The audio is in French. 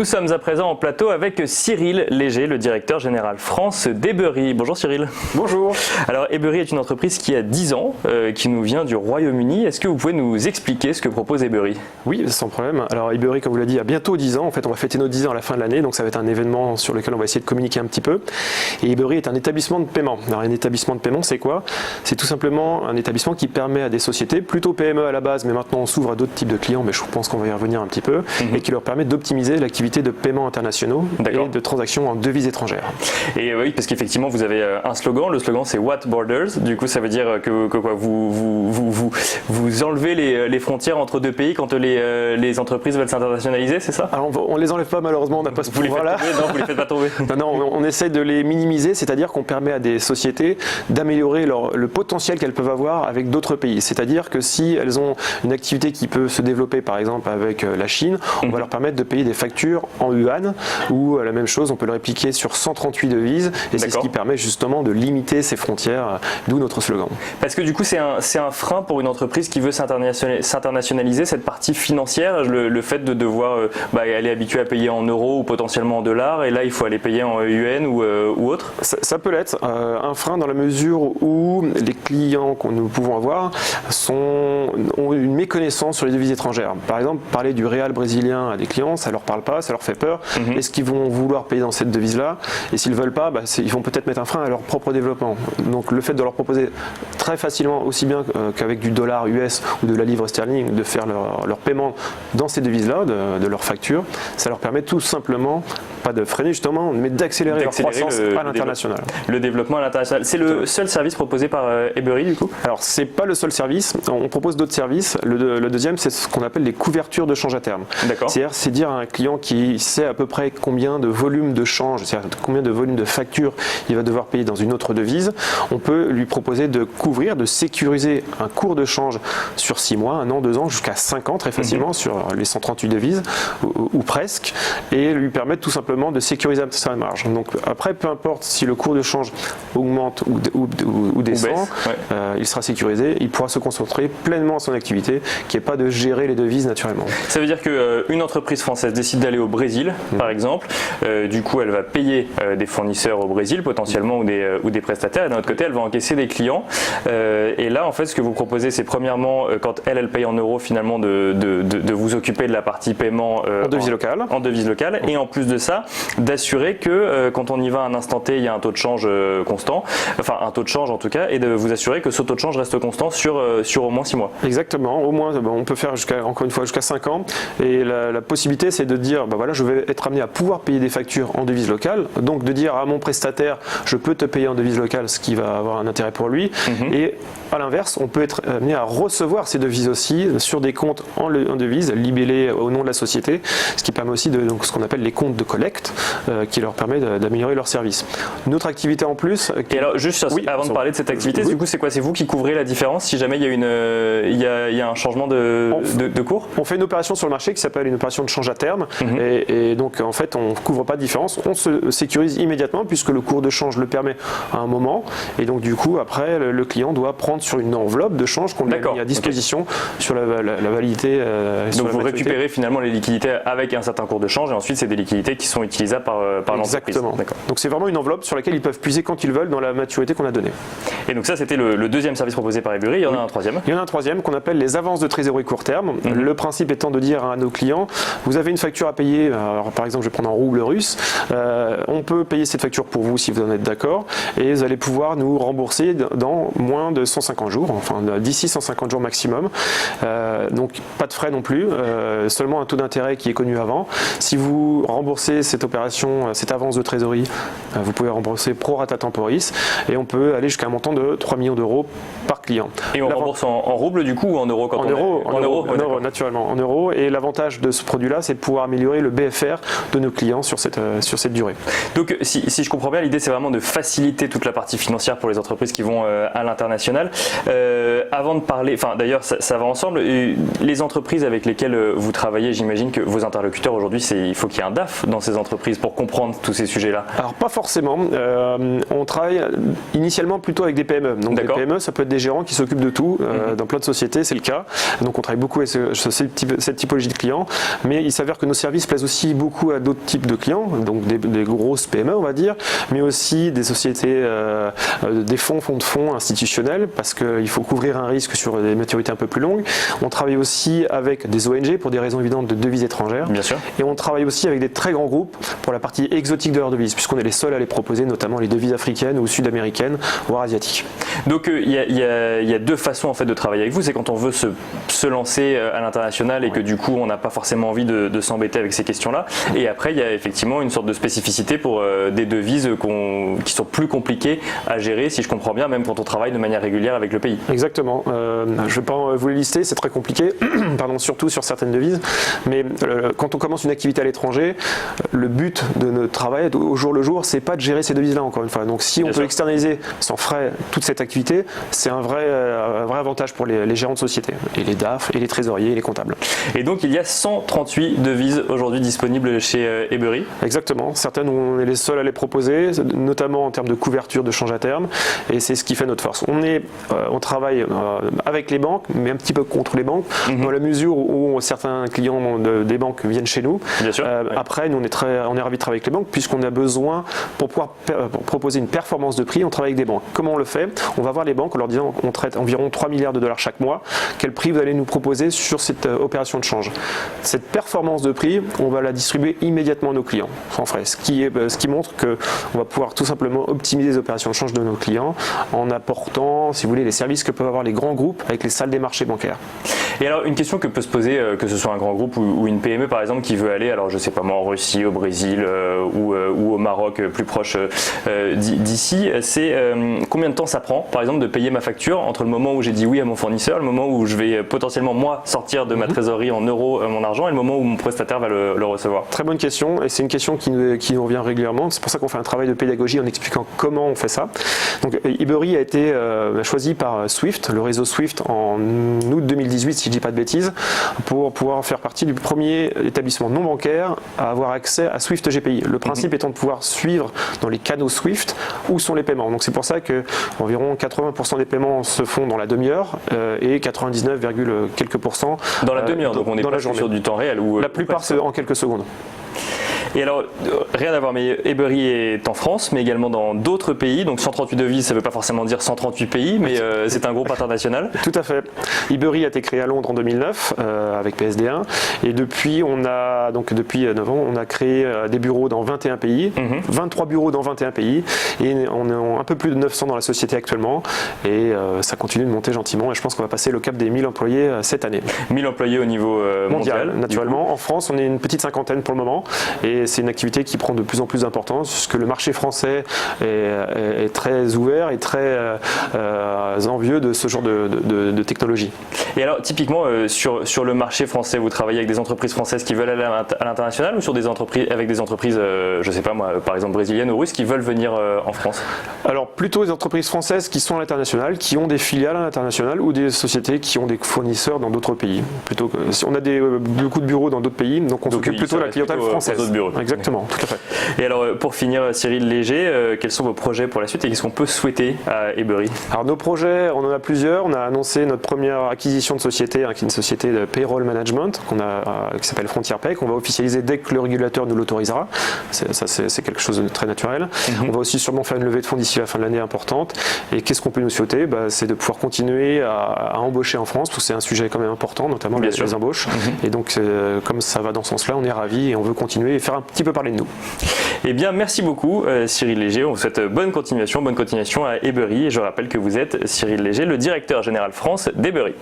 Nous sommes à présent en plateau avec Cyril Léger, le directeur général France d'Ebury. Bonjour Cyril. Bonjour. Alors Ebury est une entreprise qui a 10 ans, qui nous vient du Royaume-Uni. Est-ce que vous pouvez nous expliquer ce que propose Ebury? Oui, sans problème. Alors Ebury, comme vous l'avez dit, a bientôt 10 ans. En fait, on va fêter nos 10 ans à la fin de l'année, donc ça va être un événement sur lequel on va essayer de communiquer un petit peu. Et Ebury est un établissement de paiement. Alors un établissement de paiement, c'est quoi? C'est tout simplement un établissement qui permet à des sociétés, plutôt PME à la base, mais maintenant on s'ouvre à d'autres types de clients, mais je pense qu'on va y revenir un petit peu, et qui leur permet d'optimiser l'activité de paiement internationaux et de transactions en devises étrangères. Et oui, parce qu'effectivement, vous avez un slogan. Le slogan, c'est What Borders. Du coup, ça veut dire que quoi, vous enlevez les frontières entre deux pays quand les entreprises veulent s'internationaliser, c'est ça? Alors, on ne les enlève pas, malheureusement, on n'a pas ce pouvoir-là. Non, vous ne les faites pas tomber. Non, on essaie de les minimiser, c'est-à-dire qu'on permet à des sociétés d'améliorer le potentiel qu'elles peuvent avoir avec d'autres pays. C'est-à-dire que si elles ont une activité qui peut se développer, par exemple, avec la Chine, on va leur permettre de payer des factures en yuan, ou la même chose, on peut le répliquer sur 138 devises, et c'est ce qui permet justement de limiter ces frontières, d'où notre slogan. Parce que du coup, c'est un frein pour une entreprise qui veut s'internationaliser, cette partie financière, le fait de devoir, elle est habituée à payer en euros ou potentiellement en dollars, et là, il faut aller payer en yuan ou autre. Ça peut l'être un frein dans la mesure où les clients que nous pouvons avoir ont une méconnaissance sur les devises étrangères. Par exemple, parler du réal brésilien à des clients, ça leur parle pas, ça leur fait peur. Est-ce qu'ils vont vouloir payer dans cette devise-là? Et s'ils veulent pas, ils vont peut-être mettre un frein à leur propre développement. Donc le fait de leur proposer très facilement, aussi bien qu'avec du dollar US ou de la livre sterling, de faire leur paiement dans ces devises-là, de leur facture, ça leur permet tout simplement, pas de freiner justement, mais d'accélérer leur croissance à l'international. Le développement à l'international. C'est le seul service proposé par Ebury du coup? Alors c'est pas le seul service, on propose d'autres services. Le deuxième, c'est ce qu'on appelle les couvertures de change à terme. C'est-à-dire, c'est dire à un client qui sait à peu près combien de volume de change, c'est-à-dire combien de volume de facture il va devoir payer dans une autre devise, on peut lui proposer de couvrir, de sécuriser un cours de change sur 6 mois, 1 an, 2 ans, jusqu'à 5 ans très facilement sur les 138 devises ou presque, et lui permettre tout simplement de sécuriser sa marge. Donc après, peu importe si le cours de change augmente ou descend, il sera sécurisé, il pourra se concentrer pleinement sur son activité, qui n'est pas de gérer les devises naturellement. Ça veut dire qu'une entreprise française décide d'aller au Brésil, par exemple, du coup elle va payer des fournisseurs au Brésil potentiellement ou des prestataires, et d'un autre côté elle va encaisser des clients, et là en fait ce que vous proposez, c'est premièrement quand elle paye en euros, finalement de vous occuper de la partie paiement en devise locale, et en plus de ça d'assurer que quand on y va à un instant T, il y a un taux de change constant, enfin un taux de change en tout cas, et de vous assurer que ce taux de change reste constant sur au moins 6 mois. Exactement, au moins on peut faire encore une fois jusqu'à 5 ans, et la possibilité c'est de dire je vais être amené à pouvoir payer des factures en devise locale, donc de dire à mon prestataire je peux te payer en devise locale, ce qui va avoir un intérêt pour lui, et à l'inverse on peut être amené à recevoir ces devises aussi sur des comptes en devises libellés au nom de la société, ce qui permet aussi donc ce qu'on appelle les comptes de collecte, qui leur permet d'améliorer leur service. Une autre activité en plus. Et alors juste avant de parler de cette activité, du coup c'est quoi? C'est vous qui couvrez la différence si jamais il y a un changement de cours? On fait une opération sur le marché qui s'appelle une opération de change à terme, et donc en fait on ne couvre pas de différence, on se sécurise immédiatement puisque le cours de change le permet à un moment, et donc du coup après le client doit prendre sur une enveloppe de change qu'on lui a mis à disposition sur la validité. Donc vous récupérez finalement les liquidités avec un certain cours de change, et ensuite c'est des liquidités qui sont utilisables par l'entreprise. Exactement. Donc c'est vraiment une enveloppe sur laquelle ils peuvent puiser quand ils veulent dans la maturité qu'on a donnée. Et donc ça c'était le deuxième service proposé par Ebury. Il y en a un troisième? Il y en a un troisième qu'on appelle les avances de trésorerie court terme. Le principe étant de dire à nos clients, vous avez une facture à payer, alors par exemple je vais prendre en rouble russe, on peut payer cette facture pour vous si vous en êtes d'accord, et vous allez pouvoir nous rembourser dans moins de 150 jours, enfin d'ici 150 jours maximum, donc pas de frais non plus, seulement un taux d'intérêt qui est connu avant. Si vous remboursez cette opération, cette avance de trésorerie, vous pouvez rembourser pro rata temporis, et on peut aller jusqu'à un montant de 3 millions d'euros par client. Et on rembourse en rouble du coup ou en euros quand en euros, naturellement, en euros. Et l'avantage de ce produit-là, c'est de pouvoir améliorer le BFR de nos clients sur cette durée. Donc si je comprends bien, l'idée c'est vraiment de faciliter toute la partie financière pour les entreprises qui vont à international. Avant de parler, enfin d'ailleurs ça va ensemble, les entreprises avec lesquelles vous travaillez, j'imagine que vos interlocuteurs aujourd'hui, il faut qu'il y ait un DAF dans ces entreprises pour comprendre tous ces sujets-là. Alors pas forcément, on travaille initialement plutôt avec des PME. Donc des PME, ça peut être des gérants qui s'occupent de tout, dans plein de sociétés, c'est le cas. Donc on travaille beaucoup avec cette typologie de clients, mais il s'avère que nos services plaisent aussi beaucoup à d'autres types de clients, donc des grosses PME on va dire, mais aussi des sociétés, des fonds de fonds institutionnels, parce qu'il faut couvrir un risque sur des maturités un peu plus longues. On travaille aussi avec des ONG pour des raisons évidentes de devises étrangères. Bien sûr. Et on travaille aussi avec des très grands groupes pour la partie exotique de leurs devises, puisqu'on est les seuls à les proposer, notamment les devises africaines ou sud-américaines, voire asiatiques. Donc il y a deux façons en fait de travailler avec vous, c'est quand on veut se lancer à l'international et que du coup on n'a pas forcément envie de s'embêter avec ces questions-là. Et après il y a effectivement une sorte de spécificité pour des devises qui sont plus compliquées à gérer, si je comprends bien, même quand on travaille de manière régulière avec le pays. Exactement. Je ne vais pas vous les lister, c'est très compliqué, pardon, surtout sur certaines devises. Mais quand on commence une activité à l'étranger, le but de notre travail au jour le jour, c'est pas de gérer ces devises-là encore une fois. Donc si on peut externaliser sans frais toute cette activité, c'est un vrai avantage pour les gérants de société, et les DAF, et les trésoriers, et les comptables. Et donc il y a 138 devises aujourd'hui disponibles chez Ebury. Exactement. Certaines, on est les seuls à les proposer, notamment en termes de couverture de change à terme, et c'est ce qui fait notre force. On travaille avec les banques, mais un petit peu contre les banques, dans la mesure où certains clients des banques viennent chez nous. Bien sûr. Après, nous, on est ravis de travailler avec les banques, puisqu'on a besoin, pour pouvoir proposer une performance de prix, on travaille avec des banques. Comment on le fait? On va voir les banques en leur disant qu'on traite environ 3 milliards de dollars chaque mois. Quel prix vous allez nous proposer sur cette opération de change? Cette performance de prix, on va la distribuer immédiatement à nos clients, sans frais. Ce qui montre qu'on va pouvoir tout simplement optimiser les opérations de change de nos clients en apportant, si vous voulez, les services que peuvent avoir les grands groupes avec les salles des marchés bancaires. Et alors, une question que peut se poser, que ce soit un grand groupe ou une PME par exemple, qui veut aller, alors je sais pas moi, en Russie, au Brésil ou au Maroc, plus proche d'ici, c'est combien de temps ça prend, par exemple, de payer ma facture entre le moment où j'ai dit oui à mon fournisseur, le moment où je vais potentiellement moi sortir de ma trésorerie en euros mon argent et le moment où mon prestataire va le recevoir? Très bonne question, et c'est une question qui nous revient régulièrement. C'est pour ça qu'on fait un travail de pédagogie en expliquant comment on fait ça. Donc Ebury a été choisi par Swift, le réseau Swift, en août 2018, si je ne dis pas de bêtises, pour pouvoir faire partie du premier établissement non bancaire à avoir accès à Swift GPI. Le principe étant de pouvoir suivre dans les canaux Swift où sont les paiements. Donc c'est pour ça que environ 80% des paiements se font dans la demi-heure et 99, quelques pourcents dans la demi-heure. Donc on est pas sur du temps réel. La plupart c'est en quelques secondes. Et alors, rien à voir, mais Ebury est en France, mais également dans d'autres pays. Donc 138 devises, ça ne veut pas forcément dire 138 pays, mais c'est un groupe international. Tout à fait. Ebury a été créé à Londres en 2009 avec PSD1. Et depuis 9 ans, on a créé des bureaux dans 21 pays, 23 bureaux dans 21 pays. Et on est un peu plus de 900 dans la société actuellement. Et ça continue de monter gentiment. Et je pense qu'on va passer le cap des 1000 employés cette année. 1000 employés au niveau mondial, naturellement. En France, on est une petite cinquantaine pour le moment. Et c'est une activité qui prend de plus en plus d'importance, puisque le marché français est très ouvert et très envieux de ce genre de technologie. Et alors, typiquement, sur le marché français, vous travaillez avec des entreprises françaises qui veulent aller à l'international ou avec des entreprises, je ne sais pas moi, par exemple brésiliennes ou russes, qui veulent venir en France? Alors, plutôt des entreprises françaises qui sont à l'international, qui ont des filiales à l'international, ou des sociétés qui ont des fournisseurs dans d'autres pays. On a beaucoup de bureaux dans d'autres pays, donc on s'occupe plutôt de la clientèle française. Exactement, tout à fait. Et alors, pour finir, Cyril Léger, quels sont vos projets pour la suite et qu'est-ce qu'on peut souhaiter à Ebury? Alors, nos projets, on en a plusieurs. On a annoncé notre première acquisition de société, qui est une société de payroll management qui s'appelle Frontier Pay, qu'on va officialiser dès que le régulateur nous l'autorisera. C'est quelque chose de très naturel. On va aussi sûrement faire une levée de fonds d'ici la fin de l'année importante. Et qu'est-ce qu'on peut nous souhaiter? C'est de pouvoir continuer à embaucher en France, parce que c'est un sujet quand même important, notamment les embauches. Et donc, comme ça va dans ce sens-là, on est ravis et on veut continuer et faire un petit peu parler de nous. Eh bien, merci beaucoup Cyril Léger. On vous souhaite bonne continuation à Ebury. Et je rappelle que vous êtes Cyril Léger, le directeur général France d'Ebury.